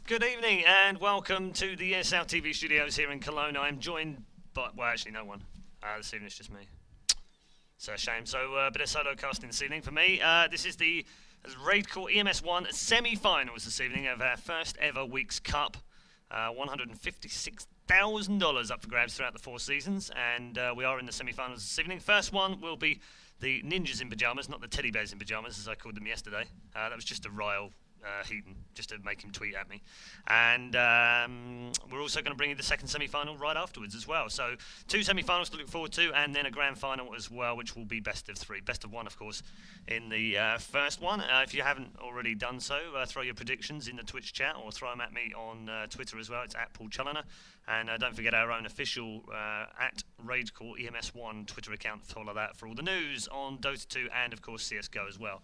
Good evening and welcome to the ESL TV studios here in Cologne. I'm joined by, well, actually no one. This evening it's just me. It's a shame. So a bit of solo casting this evening for me. This is the RaidCall EMS 1 semi-finals this evening of our first ever Weeks Cup. $156,000 up for grabs throughout the 4 seasons, and we are in the semi-finals this evening. First one will be the ninjas in pyjamas, not the teddy bears in pyjamas as I called them yesterday. That was just a rile Heaton, just to make him tweet at me. And we're also going to bring you the second semi-final right afterwards as well. So 2 semi-finals to look forward to, and then a grand final as well, which will be best of 3. Best of 1, of course, in the first one. If you haven't already done so, throw your predictions in the Twitch chat or throw them at me on Twitter as well. It's at Paul Challoner. And don't forget our own official at RaidCall EMS1 Twitter account. Follow that for all the news on Dota 2 and, of course, CSGO as well.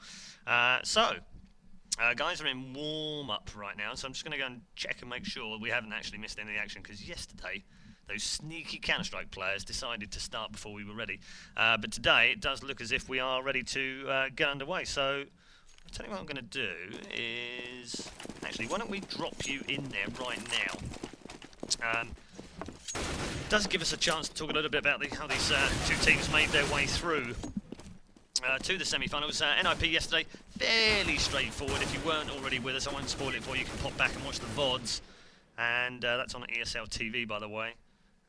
Guys are in warm-up right now, so I'm just going to go and check and make sure we haven't actually missed any action, because yesterday those sneaky Counter-Strike players decided to start before we were ready. But today it does look as if we are ready to get underway. So I'll tell you what I'm going to do is... Actually, why don't we drop you in there right now? Does give us a chance to talk a little bit about how these 2 teams made their way through to the semi-finals. NIP yesterday, fairly straightforward. If you weren't already with us, I won't spoil it for you. You can pop back and watch the VODs. And that's on ESL TV, by the way.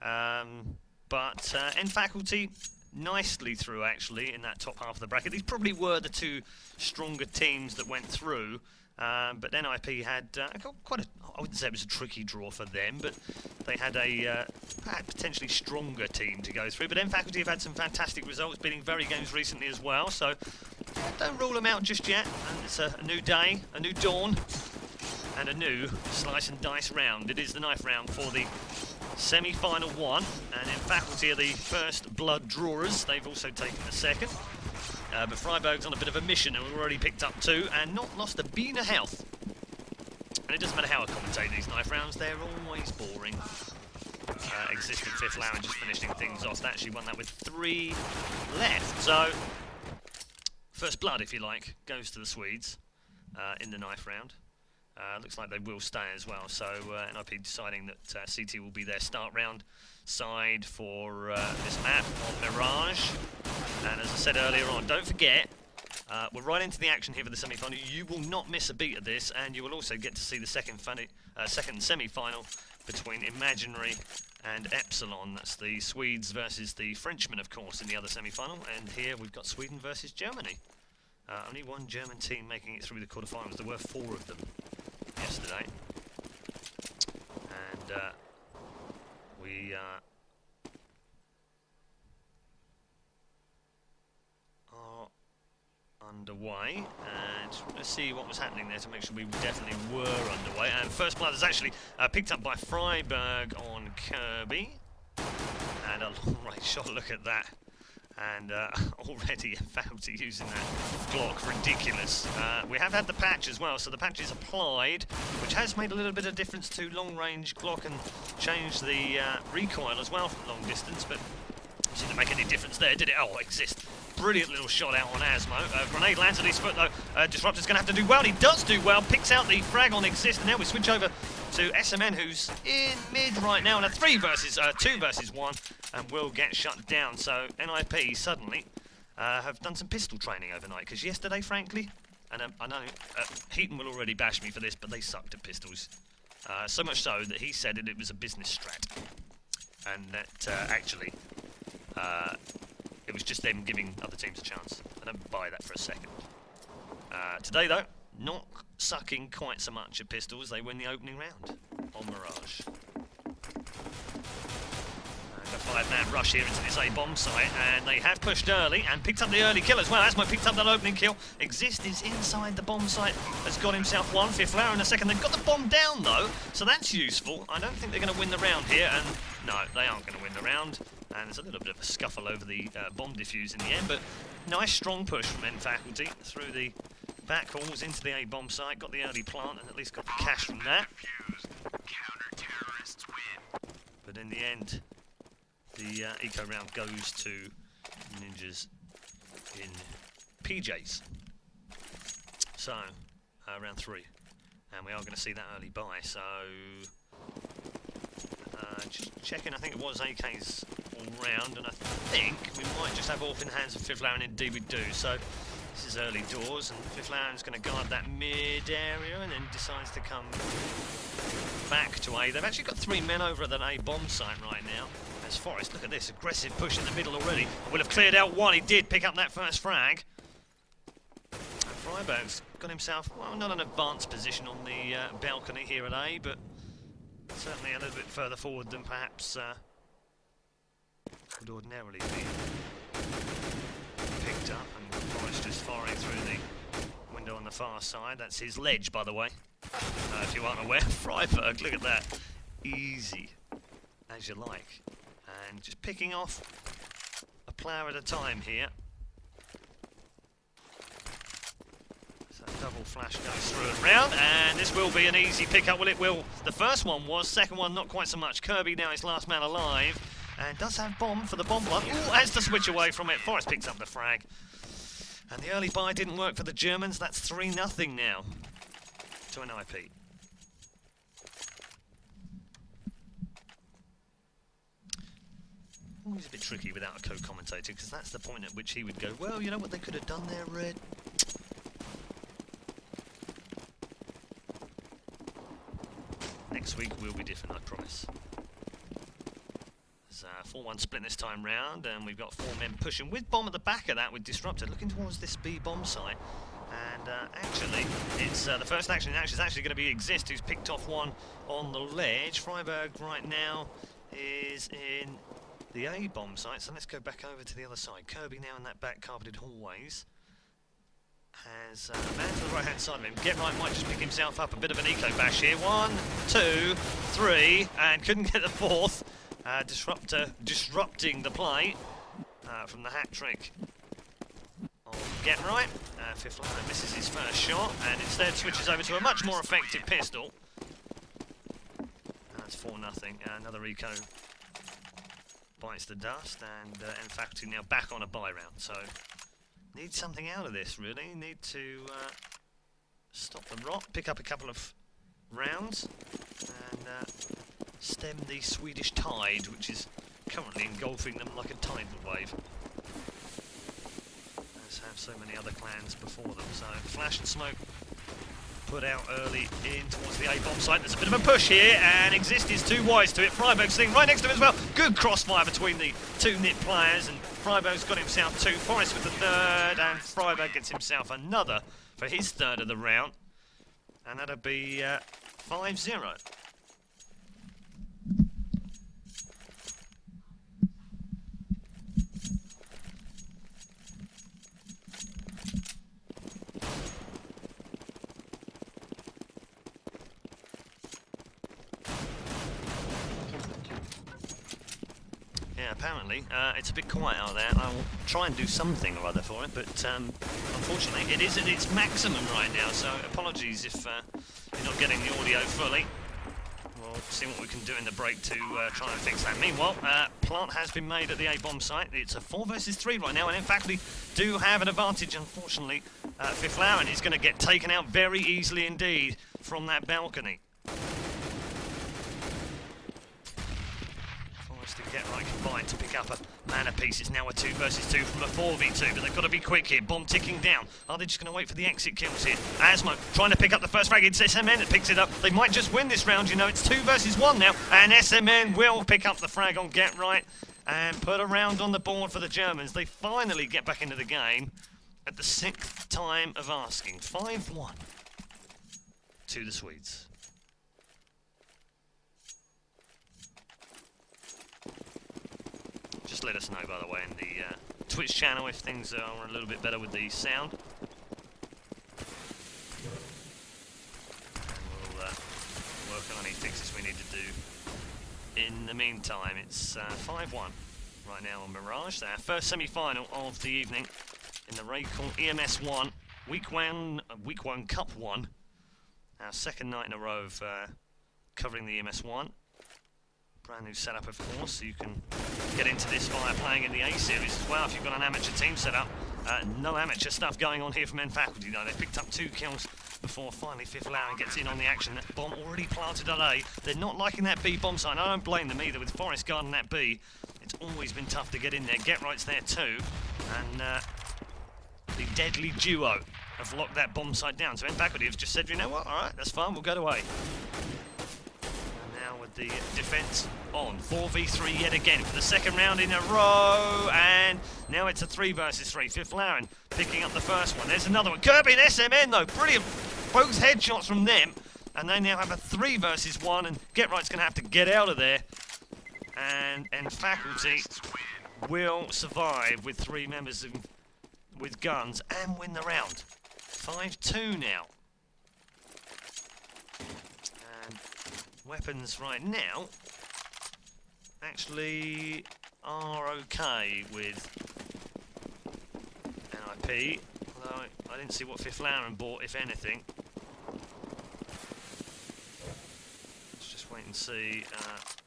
But N Faculty, nicely through, actually, in that top half of the bracket. These probably were the 2 stronger teams that went through. But NIP had quite a, I wouldn't say it was a tricky draw for them, but they had a potentially stronger team to go through. But N Faculty have had some fantastic results, beating very games recently as well, so don't rule them out just yet. And it's a new day, a new dawn, and a new slice and dice round. It is the knife round for the semi-final 1, and N Faculty are the first blood drawers. They've also taken the second. But Freiburg's on a bit of a mission, and we've already picked up 2 and not lost a bean of health. And it doesn't matter how I commentate these knife rounds, they're always boring. Existing 5th Lauer just finishing things off. They actually won that with 3 left. So, first blood, if you like, goes to the Swedes in the knife round. Looks like they will stay as well. So, NIP deciding that CT will be their start round side for this map on Mirage. And as I said earlier on, don't forget, we're right into the action here for the semi-final. You will not miss a beat of this, and you will also get to see the second semi-final between Imaginary and Epsilon. That's the Swedes versus the Frenchmen, of course, in the other semi-final. And here we've got Sweden versus Germany. Only 1 German team making it through the quarterfinals. There were 4 of them yesterday. And we are underway, and let's see what was happening there to make sure we definitely were underway. And first blood is actually picked up by Freiburg on Kirby, and a long range shot. Look at that. And already Faculty using that Glock, ridiculous. We have had the patch as well, so the patch is applied, which has made a little bit of difference to long range Glock and changed the recoil as well from long distance, but it didn't make any difference there, did it? Oh, exist. Brilliant little shot out on Asmo. Grenade lands at his foot though. Disruptor's going to have to do well. He does do well. Picks out the frag on Exist. And now we switch over to SMN, who's in mid right now in a 2 versus 1, and will get shut down. So NIP suddenly have done some pistol training overnight, because yesterday, frankly, and I know Heaton will already bash me for this, but they sucked at pistols. So much so that he said that it was a business strat, and that actually it was just them giving other teams a chance. I don't buy that for a second. Today, though, not sucking quite so much at pistols. They win the opening round on Mirage. A 5-man rush here into this A-bomb site, and they have pushed early and picked up the early kill as well. Asmo picked up that opening kill. Exist is inside the bomb site, has got himself 1. 5th Lauer in a second. They've got the bomb down, though, so that's useful. I don't think they're going to win the round here, and no, they aren't going to win the round. And there's a little bit of a scuffle over the bomb defuse in the end, but nice strong push from N Faculty through the back halls into the A-bomb site. Got the early plant and at least got the cash from that. But in the end, the eco round goes to Ninjas in PJs. So, round 3. And we are going to see that early buy, so... just checking, I think it was AK's all round, and I think we might just have off in the hands of Fifth Laren, indeed we do. So this is early doors, and Fifth Laren's going to guard that mid area, and then decides to come back to A. They've actually got 3 men over at that A bomb site right now. As Forrest, look at this, aggressive push in the middle already. Will have cleared out one, he did pick up that first frag. And Freiberg's got himself, well, not an advanced position on the balcony here at A, but certainly a little bit further forward than perhaps would ordinarily be picked up. And Forrest just firing through the window on the far side. That's his ledge, by the way, if you aren't aware. Freiberg, look at that. Easy as you like. And just picking off a player at a time here. So double flash goes through and round, and this will be an easy pickup. Well, it will. The first one was, second one not quite so much. Kirby now is last man alive, and does have bomb for the bomb one. Ooh, has to switch away from it. Forrest picks up the frag. And the early buy didn't work for the Germans. That's 3-0 now to an IP. Always a bit tricky without a co-commentator, because that's the point at which he would go, well, you know what they could have done there, Red? Next week will be different, I promise. There's a 4-1 split this time round, and we've got 4 men pushing with bomb at the back of that with Disruptor, looking towards this B bomb site. And actually, it's the first action in action is actually going to be Exist, who's picked off one on the ledge. Freiberg right now is in the A bomb site, so let's go back over to the other side. Kirby now in that back carpeted hallways has a man to the right hand side of him. Get Right might just pick himself up. A bit of an eco bash here. 1, 2, 3, and couldn't get the fourth. Disruptor disrupting the play from the hat trick of Get Right. Fifth Laren misses his first shot and instead switches over to a much more effective pistol. That's 4-0. Another eco bites the dust, and in fact now back on a buy round. So need something out of this, really. Need to stop the rot, pick up a couple of rounds, and stem the Swedish tide, which is currently engulfing them like a tidal wave. As have so many other clans before them. So Flash and Smoke put out early in towards the A-bomb site. There's a bit of a push here, and Exist is too wise to it. Freiberg's sitting right next to him as well. Good crossfire between the two NIT players, and Freiberg's got himself 2. Forrest with the third, and Freiberg gets himself another for his third of the round. And that'll be 5-0. Apparently, it's a bit quiet out there. I will try and do something or other for it, but unfortunately it is at its maximum right now, so apologies if you're not getting the audio fully. We'll see what we can do in the break to try and fix that. Meanwhile, plant has been made at the A-bomb site. It's a 4 versus 3 right now, and in fact we do have an advantage. Unfortunately, Fifth Laren is going to get taken out very easily indeed from that balcony. To Get Right combined to pick up a man apiece. It's now a 2 versus 2 from a 4v2, but they've got to be quick here. Bomb ticking down. Are they just going to wait for the exit kills here? Asmo trying to pick up the first frag. It's SMN that picks it up. They might just win this round, you know. It's 2 versus 1 now, and SMN will pick up the frag on Get Right and put a round on the board for the Germans. They finally get back into the game at the 6th time of asking. 5-1 to the Swedes. Just let us know, by the way, in the Twitch channel if things are a little bit better with the sound. And we'll work on any fixes we need to do. In the meantime, it's 5-1 right now on Mirage. Our first semi-final of the evening in the RaidCall EMS 1, Week 1 Cup 1. Our second night in a row of covering the EMS 1. Brand new setup, of course, so you can get into this via playing in the A-Series as well if you've got an amateur team set up. No amateur stuff going on here from N Faculty, though. They picked up 2 kills before finally Fifth Lauren gets in on the action. That bomb already planted at A. They're not liking that B bomb site. I don't blame them either with Forest guarding that B. It's always been tough to get in there. Get Right's there too. And the deadly duo have locked that bomb site down. So Faculty have just said, you know what, alright, that's fine, we'll go to A. And now with the defence on. 4v3 yet again for the second round in a row. And now it's a 3 versus 3. Fifth Lauren picking up the first one. There's another one. Kirby and SMN though, brilliant. Both headshots from them. And they now have a 3 versus 1. And Get Right's going to have to get out of there. And Faculty will survive with 3 members with guns and win the round. 5-2 now. And weapons right now actually are okay with NIP, although I didn't see what Fifth Lauren bought, if anything. Let's just wait and see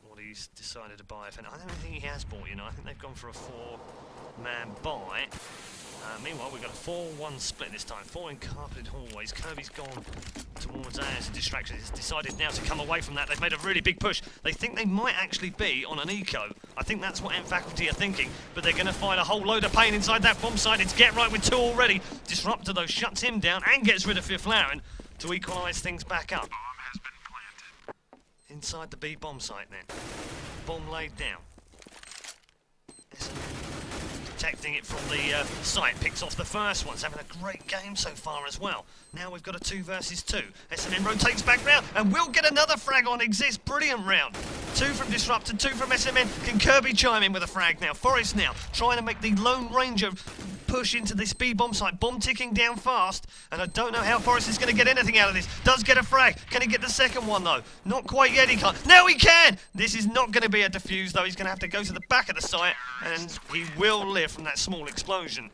what he's decided to buy. I don't think he has bought, you know. I think they've gone for a 4-man buy. Meanwhile, we've got a 4-1 split this time. 4 in carpeted hallways. Kirby's gone towards A as a distraction. He's decided now to come away from that. They've made a really big push. They think they might actually be on an eco. I think that's what Faculty are thinking. But they're going to find a whole load of pain inside that bomb site. It's Get Right with 2 already. Disruptor, though, shuts him down and gets rid of Fifth Lauren to equalise things back up. Bomb has been planted. Inside the B bomb site then. Bomb laid down. Protecting it from the site, picks off the first one. It's having a great game so far as well. Now we've got a 2 versus 2. SMN rotates back round and we'll get another frag on Exist. Brilliant round. 2 from Disruptor, 2 from SMN. Can Kirby chime in with a frag now? Forest now trying to make the Lone Ranger push into this B bomb site. Bomb ticking down fast, and I don't know how Forrest is going to get anything out of this. Does get a frag. Can he get the second one though? Not quite yet. He can't. Now he can. This is not going to be a defuse though. He's going to have to go to the back of the site, and he will live from that small explosion.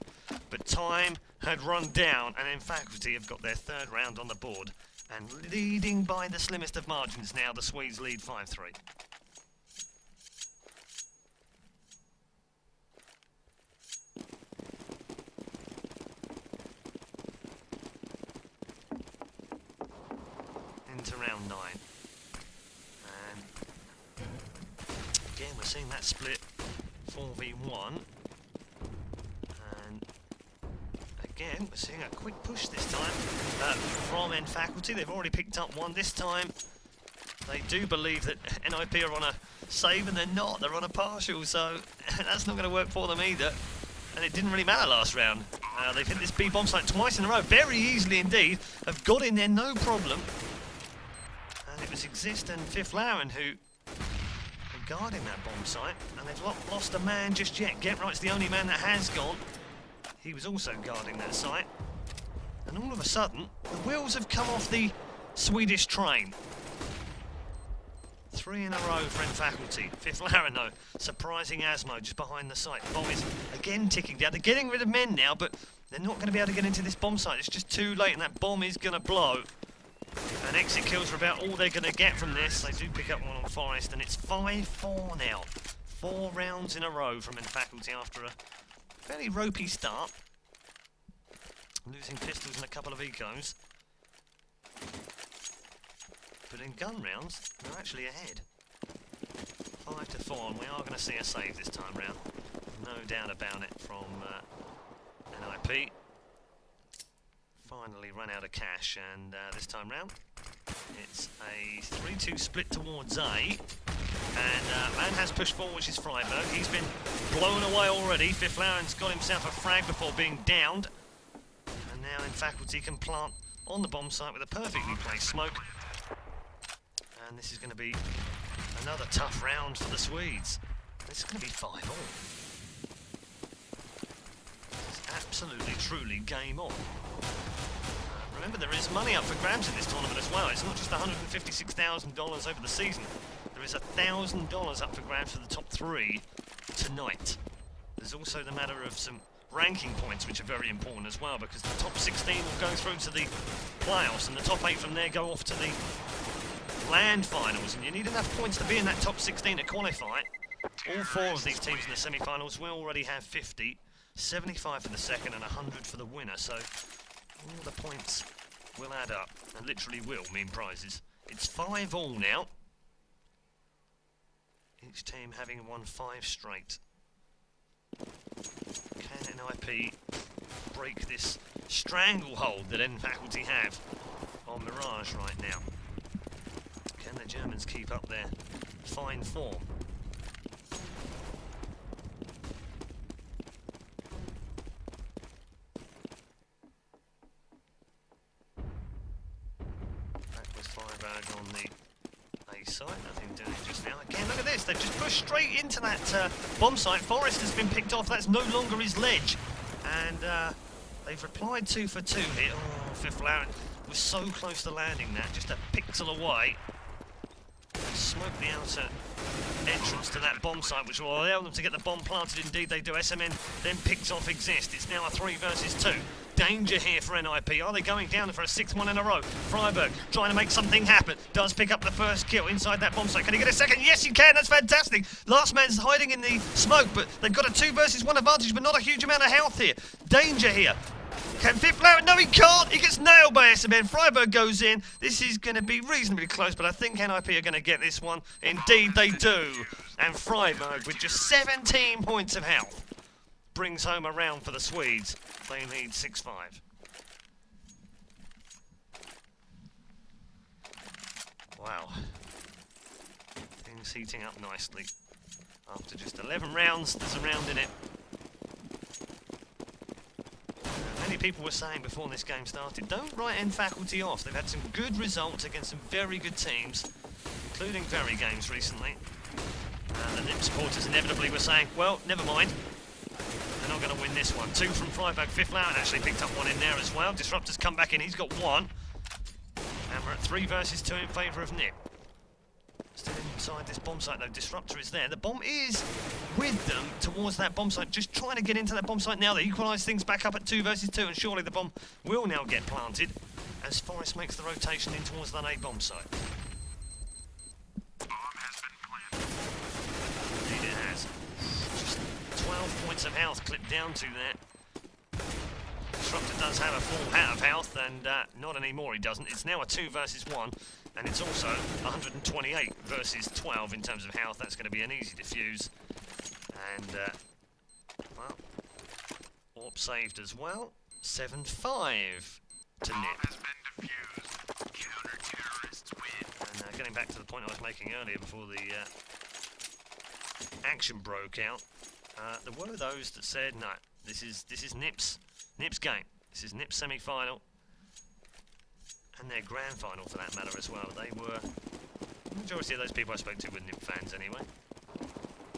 But time had run down, and then Faculty have got their 3rd round on the board, and leading by the slimmest of margins now. The Swedes lead 5-3. Into round 9, and again we're seeing that split 4v1, and again we're seeing a quick push this time from Faculty. They've already picked up 1 this time. They do believe that NIP are on a save, and they're not. They're on a partial, so that's not going to work for them either. And it didn't really matter last round. They've hit this B bomb site twice in a row, very easily indeed. Have got in there no problem. And it was Exist and Fifth Lauren who were guarding that bomb site, and they've lost a man just yet. Get Right's the only man that has gone. He was also guarding that site. And all of a sudden, the wheels have come off the Swedish train. 3 in a row for Faculty. Fifth Lauren though, surprising Asmo just behind the site. Bomb is again ticking down. They're getting rid of men now, but they're not going to be able to get into this bomb site. It's just too late, and that bomb is going to blow. And exit kills are about all they're going to get from this. They do pick up 1 on Forest, and it's 5-4 now. 4 rounds in a row from Faculty after a fairly ropey start. Losing pistols and a couple of ecos. But in gun rounds, they're actually ahead. 5-4, and we are going to see a save this time round. No doubt about it from NIP. Finally run out of cash, and this time round it's a 3-2 split towards A, and man has pushed forward, which is Freiberg. He's been blown away already. Fifth Lauren's got himself a frag before being downed, and now Faculty can plant on the bomb site with a perfectly placed smoke, and this is going to be another tough round for the Swedes. This is going to be 5-all. Absolutely, truly game on. Remember, there is money up for grabs in this tournament as well. It's not just $156,000 over the season. There is $1,000 up for grabs for the top 3 tonight. There's also the matter of some ranking points, which are very important as well, because the top 16 will go through to the playoffs, and the top 8 from there go off to the land finals. And you need enough points to be in that top 16 to qualify. All 4 of these teams in the semi-finals will already have 50. 75 for the second and 100 for the winner, so all the points will add up, and literally will mean prizes. It's 5-all now. Each team having won 5 straight. Can NIP break this stranglehold that N Faculty have on Mirage right now? Can the Germans keep up their fine form? That was Firebag on the A side, nothing doing just now. Again, look at this, they've just pushed straight into that bomb site. Forrest has been picked off, that's no longer his ledge. And they've replied 2 for 2 here. Oh, Fifth Laren was so close to landing that, just a pixel away. Smoked the outer entrance to that bomb site, which will allow them to get the bomb planted. Indeed they do. SMN then picks off Exist. It's now a 3 versus 2. Danger here for NIP. Are they going down for a 6th one in a row? Freiburg trying to make something happen. Does pick up the first kill inside that bomb site. Can he get a second? Yes, he can. That's fantastic. Last man's hiding in the smoke, but they've got a 2 versus 1 advantage, but not a huge amount of health here. Danger here. Can Fifth Laren? No, he can't. He gets nailed by SMN. Freiburg goes in. This is going to be reasonably close, but I think NIP are going to get this one. Indeed, they do. And Freiburg, with just 17 points of health, brings home a round for the Swedes. They need 6-5. Wow. Things heating up nicely. After just 11 rounds, there's a round in it. Many people were saying before this game started, don't write N Faculty off. They've had some good results against some very good teams, including Very Games recently. The NIP supporters inevitably were saying, well, never mind. They're not going to win this one. 2 from Freiburg. Fifth Laren actually picked up 1 in there as well. Disruptor's come back in. He's got 1. And we're at 3 versus 2 in favour of NIP. Still inside this bomb site though. Disruptor is there. The bomb is with them towards that bomb site. Just trying to get into that bomb site now. They equalise things back up at 2 versus 2. And surely the bomb will now get planted as Forrest makes the rotation in towards that A bomb site. Bomb has been planted. Indeed it has. Just 12 points of health clipped down to that. Disruptor does have a full hat of health, and not anymore he doesn't. It's now a 2 versus 1, and it's also 128 versus 12 in terms of health. That's going to be an easy defuse. And, well, AWP saved as well. 7-5 to NIP. Has been defused. Counter-terrorists win. And getting back to the point I was making earlier before the action broke out, there were those that said, no, this is NIP's game. This is NIP's semi-final, and their grand final for that matter as well. They were, the majority of those people I spoke to were NIP fans anyway,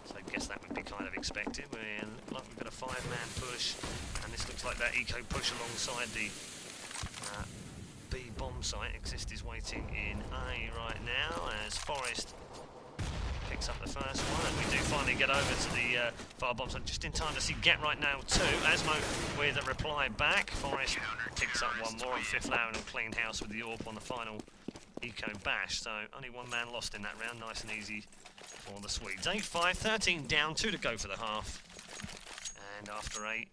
so I guess that would be kind of expected. We look like we've got a 5-man push, and this looks like that eco push alongside the B bomb site. Exist is waiting in A right now as Forrest picks up the first one, and we do finally get over to the far bomb site just in time to see Get Right Now 2. Asmo with a reply back. Forrest picks up 1 more, and Fifth Laren will clean house with the AWP on the final eco bash. So only 1 man lost in that round, nice and easy for the Swedes. 8-5, 13 down, 2 to go for the half. And after a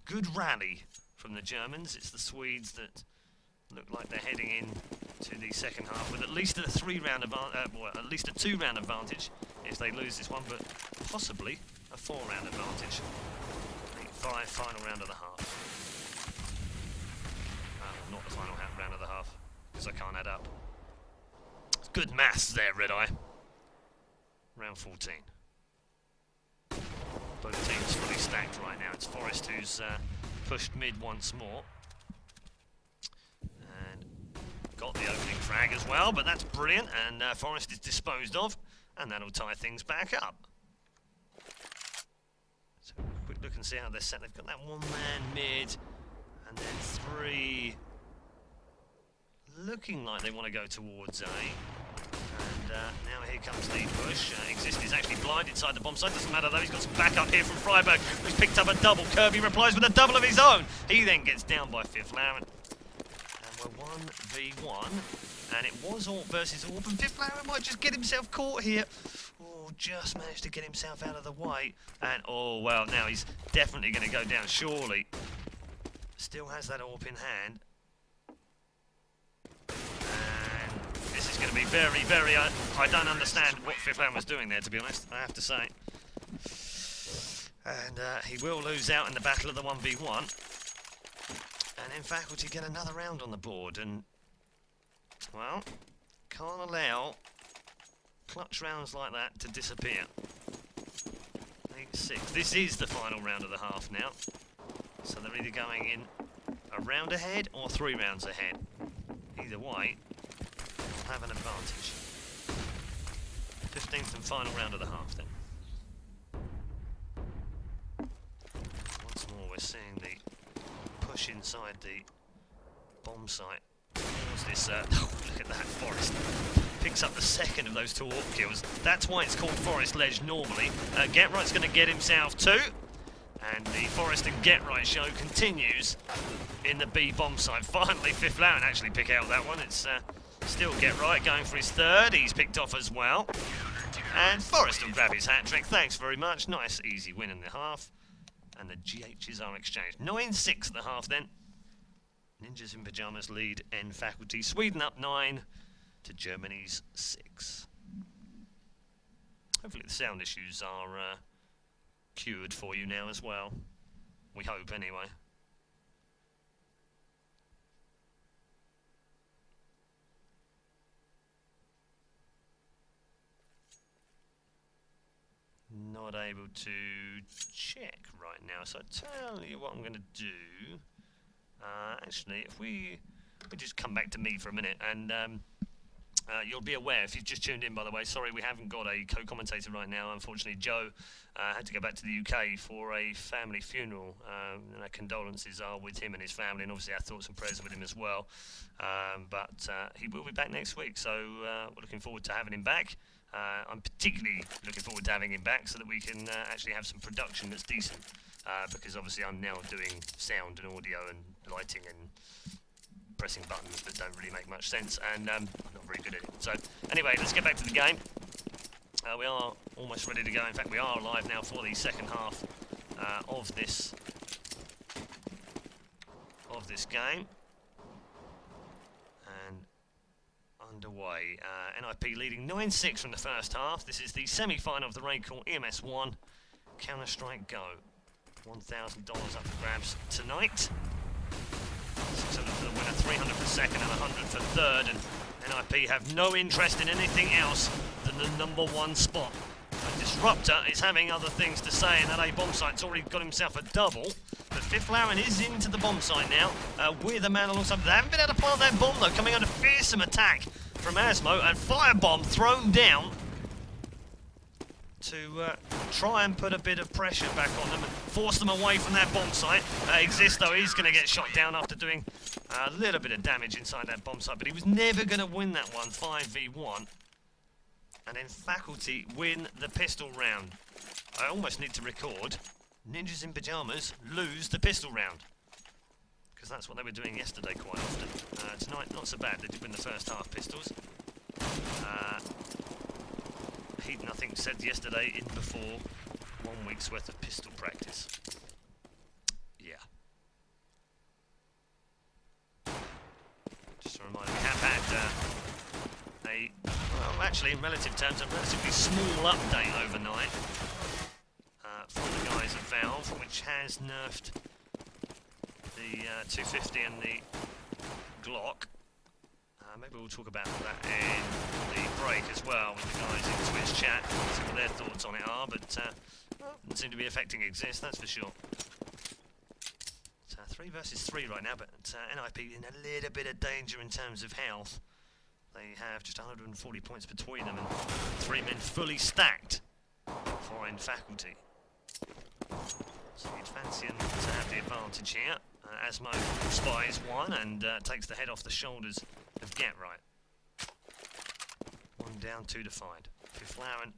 good rally from the Germans, it's the Swedes that look like they're heading in to the second half with at least a 3-round advantage, well, at least a 2-round advantage if they lose this one, but possibly a 4-round advantage. 8-5, final round of the half. Not the final round of the half, because I can't add up. It's good maths there, Red Eye. Round 14. Both teams fully stacked right now. It's Forrest who's pushed mid once more. Got the opening frag as well, but that's brilliant, and Forrest is disposed of, and that'll tie things back up. So quick look and see how they're set. They've got that 1-man mid, and then 3 looking like they want to go towards A. And now here comes the push. Exist is actually blind inside the bomb site. Doesn't matter though, he's got some backup here from Freiburg, who's picked up a double. Kirby replies with a double of his own. He then gets down by Fifth Laren. 1v1, and it was AWP versus AWP, and Fifth Laren might just get himself caught here. Oh, just managed to get himself out of the way, and oh well, now he's definitely going to go down, surely. Still has that AWP in hand. It's going to be very, very... I don't understand what Fifth Lamb was doing there, to be honest, I have to say. And he will lose out in the battle of the 1v1. And then Faculty get another round on the board. And, well, can't allow clutch rounds like that to disappear. 8-6. This is the final round of the half now. So they're either going in a round ahead or 3 rounds ahead. Either way, they'll have an advantage. 15th and final round of the half then. Once more we're seeing the push inside the bomb site towards this, oh, look at that, Forest. Picks up the second of those 2 AWP kills. That's why it's called Forest Ledge normally. Getright's going to get himself 2. And the Forest and Getright show continues in the B bomb site. Finally, Fifth Lamb actually pick out that one. It's still Getright going for his 3rd. He's picked off as well. And Forest will grab his hat-trick. Thanks very much. Nice, easy win in the half. And the GHs are exchanged. 9-6 at the half then. Ninjas in Pyjamas lead N Faculty. Sweden up 9 to Germany's 6. Hopefully the sound issues are cured for you now as well. We hope, anyway. Not able to check right now, so I'll tell you what I'm going to do. Actually, if we just come back to me for a minute, and you'll be aware, if you've just tuned in, by the way, sorry we haven't got a co-commentator right now. Unfortunately, Joe had to go back to the UK for a family funeral, and our condolences are with him and his family, and obviously our thoughts and prayers with him as well. But he will be back next week, so we're looking forward to having him back. I'm particularly looking forward to having him back so that we can actually have some production that's decent, because obviously I'm now doing sound and audio and lighting and pressing buttons that don't really make much sense, and I'm not very good at it. So anyway, let's get back to the game. We are almost ready to go. In fact, we are live now for the second half of this game. And underway. NIP leading 9-6 from the first half. This is the semi-final of the RaidCall EMS 1 Counter-Strike Go. $1,000 up for grabs tonight. 600 for the winner, 300 for second and 100 for third, and NIP have no interest in anything else than the #1 spot. And Disruptor is having other things to say, and that A bomb site's already got himself a double. But Fifth Lamb is into the bomb site now, with a man alongside. They haven't been able to plant that bomb though, coming under fearsome attack from Asmo, and firebomb thrown down to try and put a bit of pressure back on them and force them away from that bomb site. Existo is going to get shot down after doing a little bit of damage inside that bomb site, but he was never going to win that one, 5v1. And then Faculty win the pistol round. I almost need to record Ninjas in Pyjamas lose the pistol round, because that's what they were doing yesterday quite often. Tonight, not so bad. They did win the first half pistols. Heaton, I think, said yesterday in before 1 week's worth of pistol practice. Yeah. Just a reminder, we have had well, actually, in relative terms, a relatively small update overnight from the guys at Valve, which has nerfed the 250 and the Glock. Maybe we'll talk about that in the break as well with the guys in Twitch chat, see what their thoughts on it are, but well, doesn't seem to be affecting Exist, that's for sure. It's 3 versus 3 right now, but NIP in a little bit of danger in terms of health. They have just 140 points between them and 3 men fully stacked for N Faculty. So you'd fancy them to have the advantage here. Asmo spies one and takes the head off the shoulders of Getright. 1 down, 2 to find. Fifth Lamb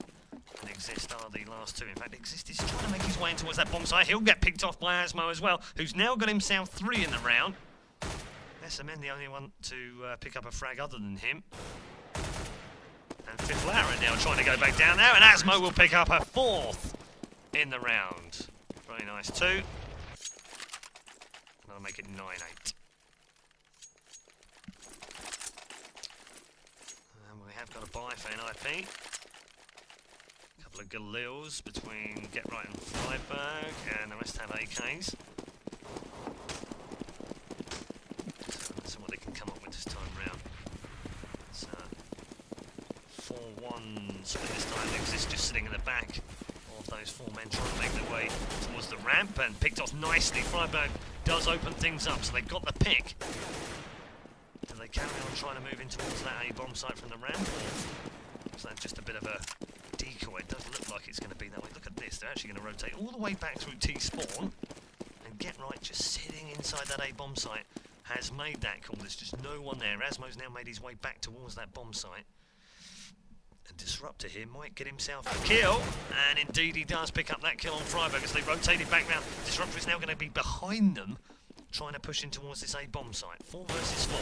and Exist are the last 2. In fact, Exist is trying to make his way in towards that bomb site. He'll get picked off by Asmo as well, who's now got himself 3 in the round. SMN the only one to pick up a frag other than him. And Fifth Lamb now trying to go back down there, and Asmo will pick up a 4th in the round. Very nice, 2. And I'll make it 9-8. got a buy for NIP. A couple of Galils between Get Right and Freiburg, and the rest have AKs. So let's see what they can come up with this time round. It's 4-1 split this time. Exist just sitting in the back of those four men trying to make their way towards the ramp, and picked off nicely. Freiburg does open things up, so they've got the pick. Do they carry on trying to move in towards that A-bomb site from the ramp, or is that just a bit of a decoy? It doesn't look like it's going to be that way. Look at this, they're actually going to rotate all the way back through T-spawn, and Get Right just sitting inside that A-bomb site has made that call. There's just no one there. Asmo's now made his way back towards that bomb site. And Disruptor here might get himself a kill, and indeed he does pick up that kill on Freiburg as they rotated back round. Disruptor is now going to be behind them, trying to push in towards this A-bomb site. 4 versus 4.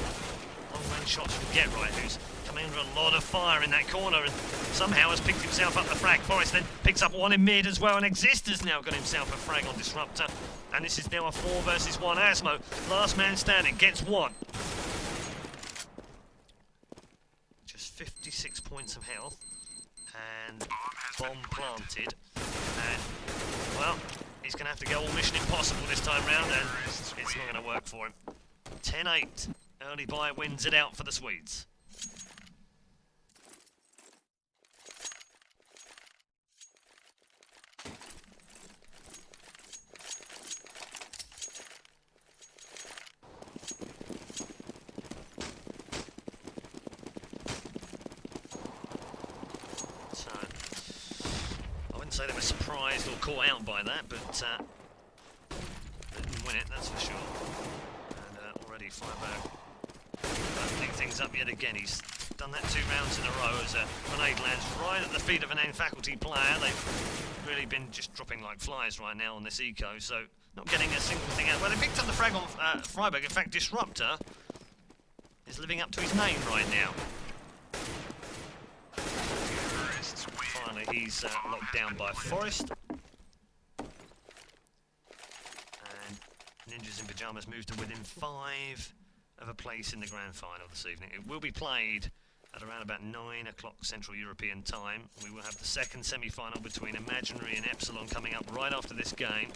Long-range shots from Get Right, who's coming under a lot of fire in that corner and somehow has picked himself up the frag. Forrest then picks up one in mid as well, and Exist has now got himself a frag on Disruptor. And this is now a 4 versus 1. Asmo, last man standing, gets one. Just 56 points of health, and bomb planted. And, well, he's going to have to go all Mission Impossible this time round, and it's not going to work for him. 10-8. Early buy wins it out for the Swedes. So, I wouldn't say they were surprised or caught out by that, but they didn't win it, that's for sure. And already Freiburg opening things up yet again. He's done that 2 rounds in a row as a grenade lands right at the feet of an N-faculty player. They've really been just dropping like flies right now on this eco, so not getting a single thing out. Well, they picked up the frag on Freiburg. In fact, Disruptor is living up to his name right now. Finally, he's locked down by Forrest. And Ninjas in Pyjamas moved to within 5 of a place in the grand final this evening. It will be played at around about 9 o'clock Central European time. We will have the second semi-final between Imaginary and Epsilon coming up right after this game.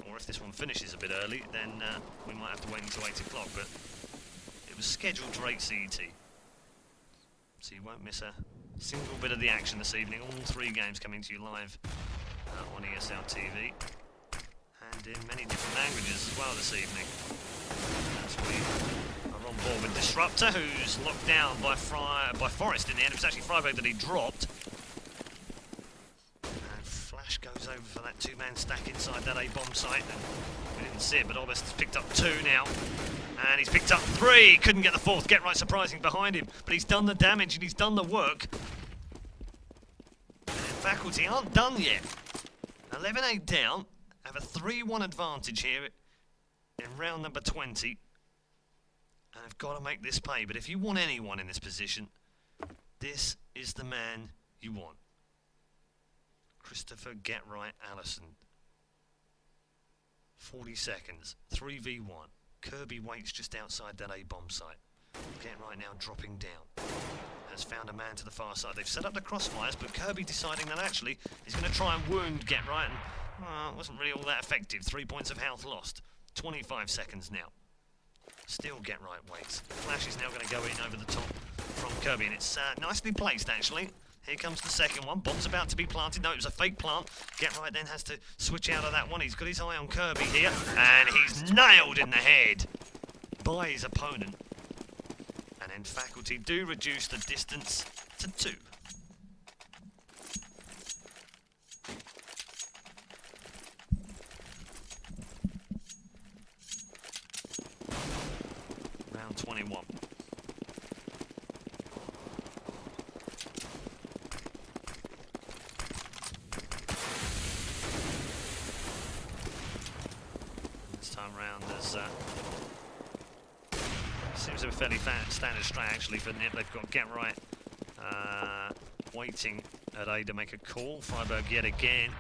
Or if this one finishes a bit early, then we might have to wait until 8 o'clock, but it was scheduled for 8 CET. So you won't miss a single bit of the action this evening. All 3 games coming to you live on ESL TV, and in many different languages as well this evening. As we are on board with Disruptor, who's locked down by Forrest in the end. It was actually Freiburg that he dropped. And Flash goes over for that 2-man stack inside that A-bomb site. And we didn't see it, but Obest has picked up 2 now. And he's picked up 3. Couldn't get the 4th. Get Right surprising behind him. But he's done the damage and he's done the work. And Faculty aren't done yet. 11-8 down. Have a 3-1 advantage here in round number 20, and I've got to make this pay. But if you want anyone in this position, this is the man you want. Christopher Get Right Allison. 40 seconds, 3v1. Kirby waits just outside that A-bomb site. Get Right now dropping down. Has found a man to the far side. They've set up the crossfires, but Kirby deciding that actually he's going to try and wound Get Right, and it wasn't really all that effective. 3 points of health lost. 25 seconds now. Still Get Right waits. Flash is now going to go in over the top from Kirby, and it's nicely placed actually. Here comes the second one. Bomb's about to be planted. No, it was a fake plant. Get Right then has to switch out of that one. He's got his eye on Kirby here, and he's nailed in the head by his opponent. And then Faculty do reduce the distance to 2. Round 21. This time round there's seems to be a fairly standard strat actually for NIP. They've got Get Right waiting at A to make a call. Freiburg yet again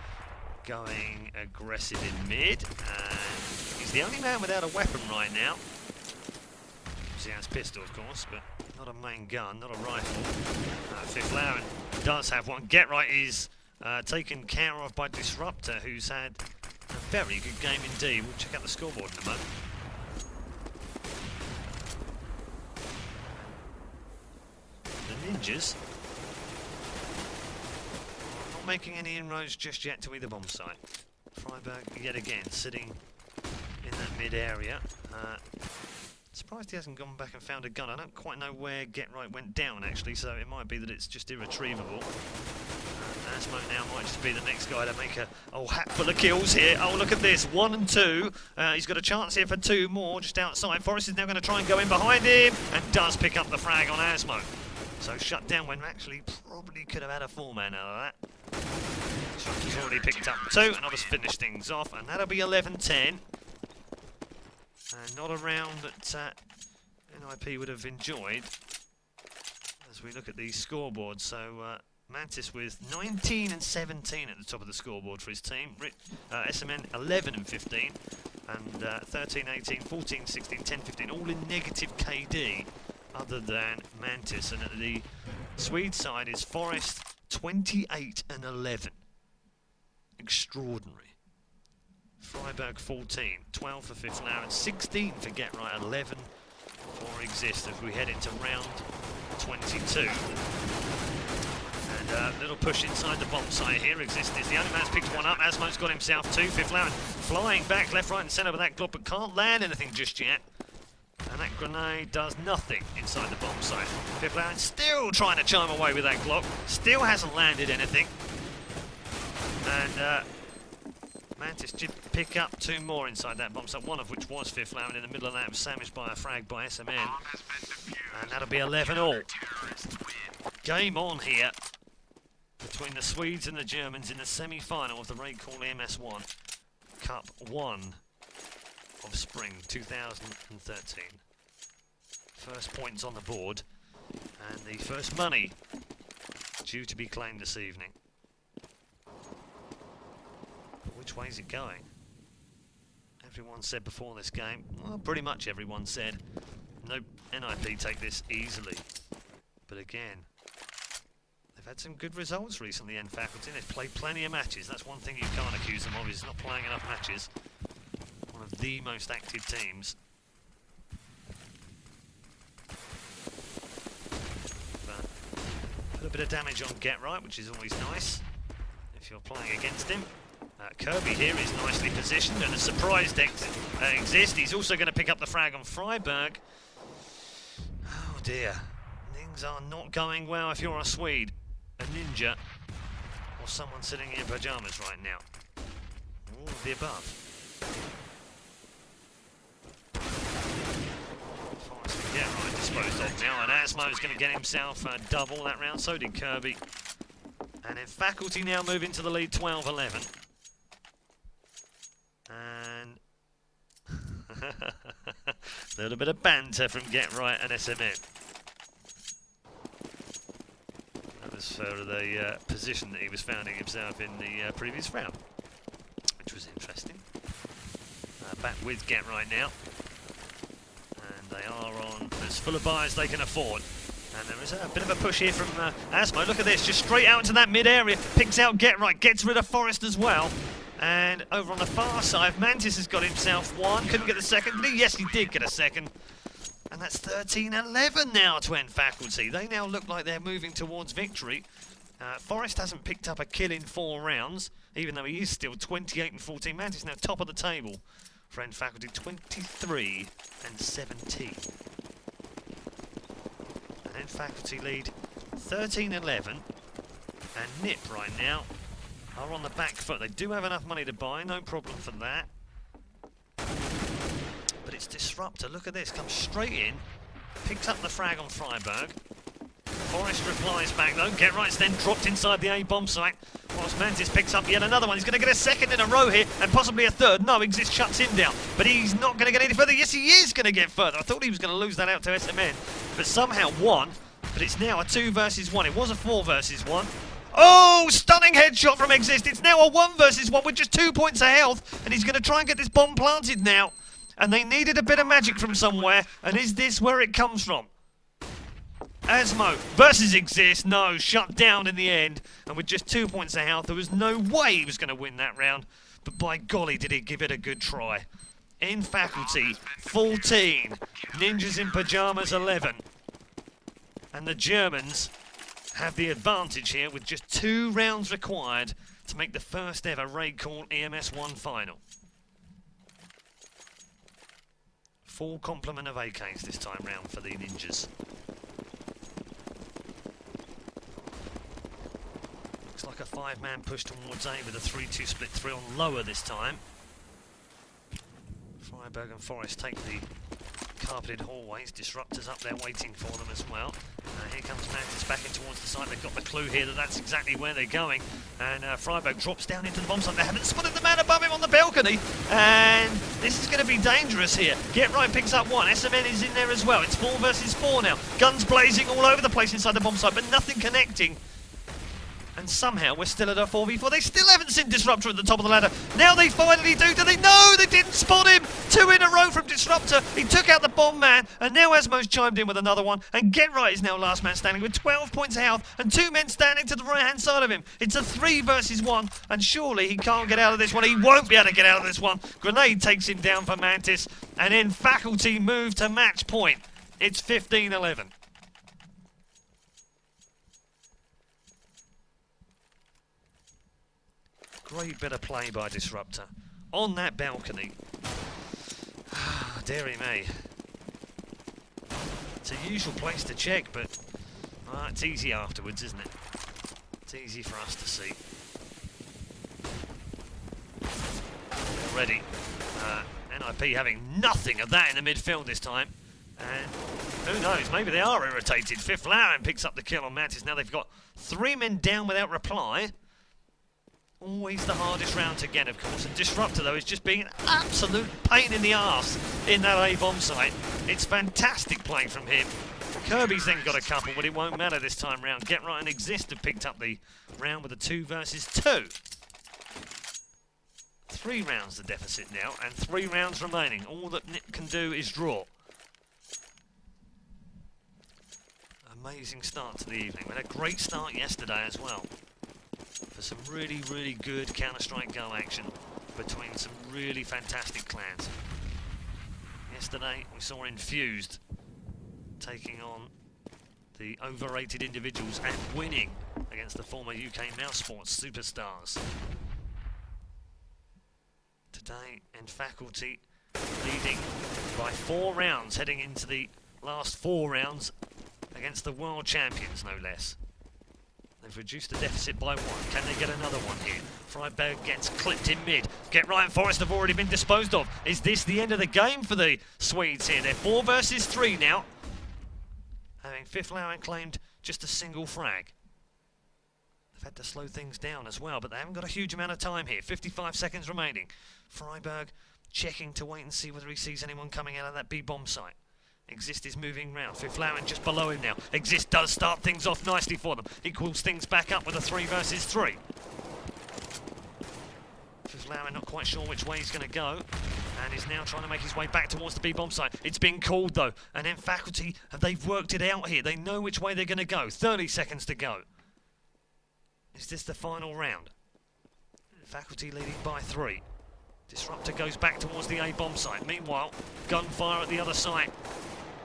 going aggressive in mid, and he's the only man without a weapon right now. He has pistol, of course, but Not a main gun, not a rifle. Fifth Lauren does have one. Get Right is taken care of by Disruptor, who's had a very good game indeed. We'll check out the scoreboard in a moment. The Ninjas not making any inroads just yet to either bomb site. Freiburg yet again sitting in that mid area. Surprised he hasn't gone back and found a gun. I don't quite know where Get Right went down actually, so it might be that it's just irretrievable. Asmo now might just be the next guy to make a hat full of kills here. Oh, look at this, 1 and 2. He's got a chance here for 2 more just outside. Forrest is now going to try and go in behind him and does pick up the frag on Asmo. So shut down when actually probably could have had a 4-man out of that. He's already picked up 2 and I'll just finish things off, and that'll be 11-10. Not a round that NIP would have enjoyed as we look at these scoreboards. So Mantis with 19 and 17 at the top of the scoreboard for his team. SMN 11 and 15, and 13, 18, 14, 16, 10, 15, all in negative KD other than Mantis. And at the Swede side is Forest 28 and 11. Extraordinary. Freiburg 14, 12 for Fifth Lauren, 16 for Get Right, 11 for Exist as we head into round 22. And a little push inside the bomb site here. Exist is the only man who's picked one up. Asmo's got himself 2. Fifth Lauren flying back left, right and centre with that Glock, but can't land anything just yet. And that grenade does nothing inside the bomb site. Fifth Lauren still trying to chime away with that Glock, still hasn't landed anything. And Mantis did pick up 2 more inside that bomb site, one of which was Fifth Lauren. In the middle of that was sandwiched by a frag by SMN. And that'll be 11 all. Game on here between the Swedes and the Germans in the semi-final of the RaidCall EMS1 Cup 1 of Spring 2013. First points on the board and the first money due to be claimed this evening. Which way is it going? Everyone said before this game, well, pretty much everyone said, no, NIP take this easily. But again, they've had some good results recently in faculty. They've played plenty of matches. That's one thing you can't accuse them of, is not playing enough matches. One of the most active teams. But put a bit of damage on Get Right, which is always nice if you're playing against him. Kirby here is nicely positioned, and a surprise Exist. He's also going to pick up the frag on Freiburg. Oh dear, things are not going well if you're a Swede, a ninja, or someone sitting in pyjamas right now. All of the above. Yeah, right, disposed of now, and Asmo's going to get himself a double that round, so did Kirby. And then Faculty now move into the lead 12-11. And a little bit of banter from Get Right and SMN. That was for the position that he was finding himself in the previous round, which was interesting. Back with Get Right now. And they are on as full a buy as they can afford. And there is a bit of a push here from Asmo. Look at this, just straight out into that mid-area. Picks out Get Right, gets rid of Forrest as well. And over on the far side, Mantis has got himself 1. Couldn't get the second, did he? Yes, he did get a second. And that's 13-11 now to end Faculty. They now look like they're moving towards victory. Forrest hasn't picked up a kill in 4 rounds, even though he is still 28 and 14. Mantis now top of the table for end Faculty, 23 and 17. And end Faculty lead 13-11. And Nip right now are on the back foot. They do have enough money to buy, no problem for that. But it's Disruptor, look at this, comes straight in, picks up the frag on Freiburg. Forrest replies back though, Get Right's then dropped inside the A bomb site, whilst Mantis picks up yet another one. He's going to get a second in a row here, and possibly a third. No, Exist shuts him down, but he's not going to get any further. Yes, he is going to get further. I thought he was going to lose that out to SMN, but somehow won. But it's now a 2 versus 1. It was a 4 versus 1. Oh, stunning headshot from Exist. It's now a 1 versus 1 with just 2 points of health, and he's going to try and get this bomb planted now. And they needed a bit of magic from somewhere, and is this where it comes from? Asmo versus Exist. No, shut down in the end. And with just 2 points of health, there was no way he was going to win that round. But by golly, did he give it a good try. In Faculty, 14. Ninjas in Pyjamas, 11. And the Germans have the advantage here with just 2 rounds required to make the first ever RaidCall EMS 1 final. Full complement of AKs this time round for the Ninjas. Looks like a 5-man push towards A with a 3-2 split 3 on lower this time. Freiburg and Forest take the carpeted hallways. Disruptors up there waiting for them as well. Here comes Mantis back in towards the site. They've got the clue here that that's exactly where they're going. And Freiburg drops down into the bomb site. They haven't spotted the man above him on the balcony. And this is going to be dangerous here. Get Right picks up 1. SMN is in there as well. It's 4 versus 4 now. Guns blazing all over the place inside the bomb site, but nothing connecting. And somehow we're still at a 4v4. They still haven't seen Disruptor at the top of the ladder. Now they finally do. Do they? No, they didn't spot him. 2 in a row from Disruptor. He took out the bomb man. And now Asmo's chimed in with another one. And Get Right is now last man standing with 12 points of health. And 2 men standing to the right-hand side of him. It's a 3 versus 1. And surely he can't get out of this one. He won't be able to get out of this one. Grenade takes him down for Mantis. And then Faculty move to match point. It's 15-11. Great bit of play by Disruptor. On that balcony. Dearie me. It's a usual place to check, but it's easy afterwards, isn't it? It's easy for us to see. Already, NIP having nothing of that in the midfield this time. And who knows, maybe they are irritated. Fifth Lauren picks up the kill on Mantis. Now they've got 3 men down without reply. Always the hardest round to get, of course. And Disruptor, though, is just being an absolute pain in the arse in that A bomb site. It's fantastic play from him. Kirby's then got a couple, but it won't matter this time round. Get Right and Exist have picked up the round with a 2 versus 2. 3 rounds the deficit now, and 3 rounds remaining. All that Nip can do is draw. Amazing start to the evening. We had a great start yesterday as well. For some really, really good Counter-Strike Go action between some really fantastic clans. Yesterday we saw Infused taking on the overrated individuals and winning against the former UK Mouse Sports superstars. Today in Faculty leading by 4 rounds, heading into the last 4 rounds against the world champions, no less. They've reduced the deficit by 1. Can they get another one here? Freiburg gets clipped in mid. Get Right and Forest have already been disposed of. Is this the end of the game for the Swedes here? They're 4 versus 3 now. Having Fifth Lauren claimed just a single frag. They've had to slow things down as well, but they haven't got a huge amount of time here. 55 seconds remaining. Freiburg checking to wait and see whether he sees anyone coming out of that B bomb site. Exist is moving round. Fifth Lauren just below him now. Exist does start things off nicely for them. Equals things back up with a 3 versus 3. Fifth Lauren not quite sure which way he's going to go. And is now trying to make his way back towards the B bomb site. It's been called though. And then Faculty, they've worked it out here. They know which way they're going to go. 30 seconds to go. Is this the final round? Faculty leading by 3. Disruptor goes back towards the A bomb site. Meanwhile, gunfire at the other site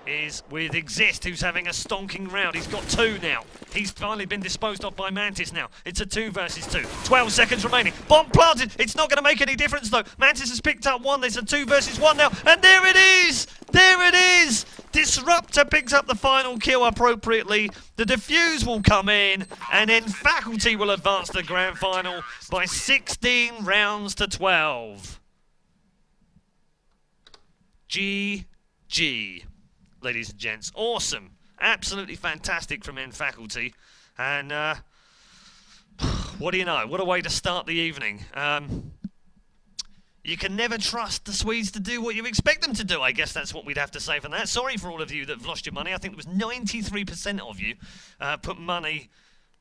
is with Exist, who's having a stonking round. He's got 2 now. He's finally been disposed of by Mantis now. It's a 2 versus 2. 12 seconds remaining. Bomb planted. It's not going to make any difference though. Mantis has picked up 1. There's a 2 versus 1 now. And there it is! There it is! Disruptor picks up the final kill appropriately. The defuse will come in. And then Faculty will advance to the grand final by 16 rounds to 12. GG. Ladies and gents, awesome, absolutely fantastic from Faculty, and what do you know, what a way to start the evening. You can never trust the Swedes to do what you expect them to do. I guess that's what we'd have to say for that. Sorry for all of you that have lost your money. I think there was 93% of you put money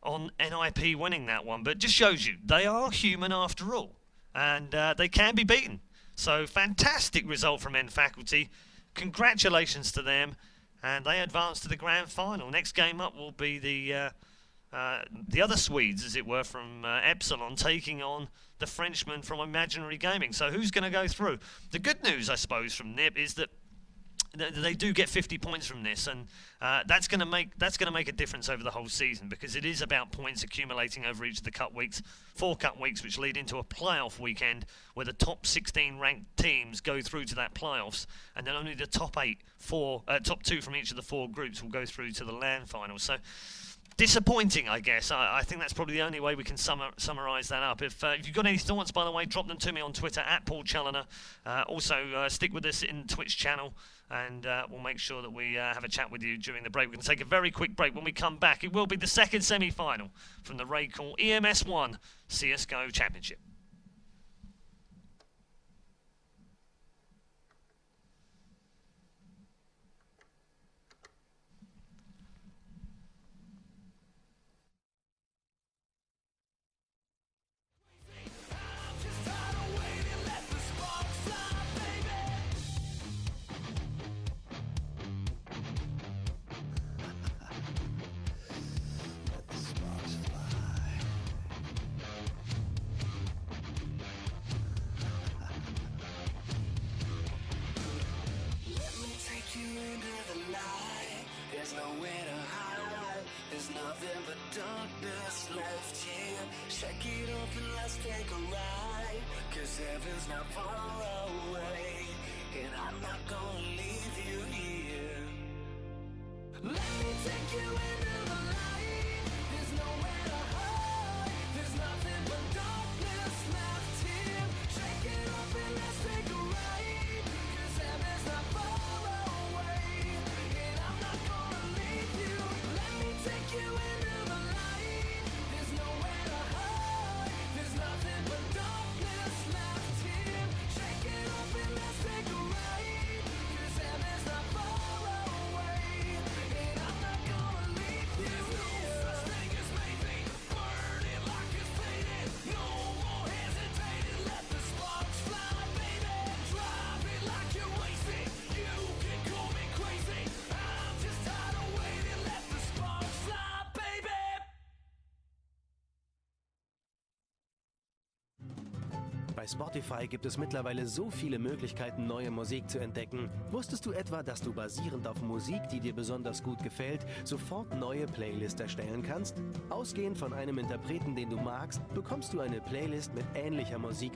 on NIP winning that one, but it just shows you they are human after all, and they can be beaten. So fantastic result from Faculty. Congratulations to them, and they advance to the grand final. Next game up will be the other Swedes, as it were, from Epsilon, taking on the Frenchmen from Imaginary Gaming. So who's going to go through? The good news, I suppose, from NIP is that they do get 50 points from this, and that's going to make a difference over the whole season, because it is about points accumulating over each of the cup weeks, 4 cup weeks, which lead into a playoff weekend where the top 16 ranked teams go through to that playoffs, and then only the top 2 from each of the 4 groups will go through to the LAN final. So disappointing, I guess. I think that's probably the only way we can summarise that up. If you've got any thoughts, by the way, drop them to me on Twitter @PaulChaloner. Also, stick with us in the Twitch channel, and we'll make sure that we have a chat with you during the break. We're going to take a very quick break. When we come back, it will be the second semi-final from the RaidCall EMS 1 CSGO Championship. Nothing but darkness left here. Shake it off and let's take a ride, 'cause heaven's not far away, and I'm not gonna leave you here. Let me take you into the light. There's nowhere to hide. There's nothing but darkness left here. Shake it off and let's take a ride, 'cause heaven's not far away, and I'm not gonna leave you. Let me take you into the light. There's nowhere to hide. There's nothing but darkness left here. Shake it off and let's take a ride, 'cause heaven's not far away, and I'm not gonna leave you. There's no such thing as maybe. Burn it like it's faded. No more hesitating. Let the sparks fly, baby. Drive it like you're wasted. You can call me crazy. I'm just tired of waiting. Let the sparks fly, baby. Bei Spotify gibt es mittlerweile so viele Möglichkeiten, neue Musik zu entdecken. Wusstest du etwa, dass du basierend auf Musik, die dir besonders gut gefällt, sofort neue Playlists erstellen kannst? Ausgehend von einem Interpreten, den du magst, bekommst du eine Playlist mit ähnlicher Musik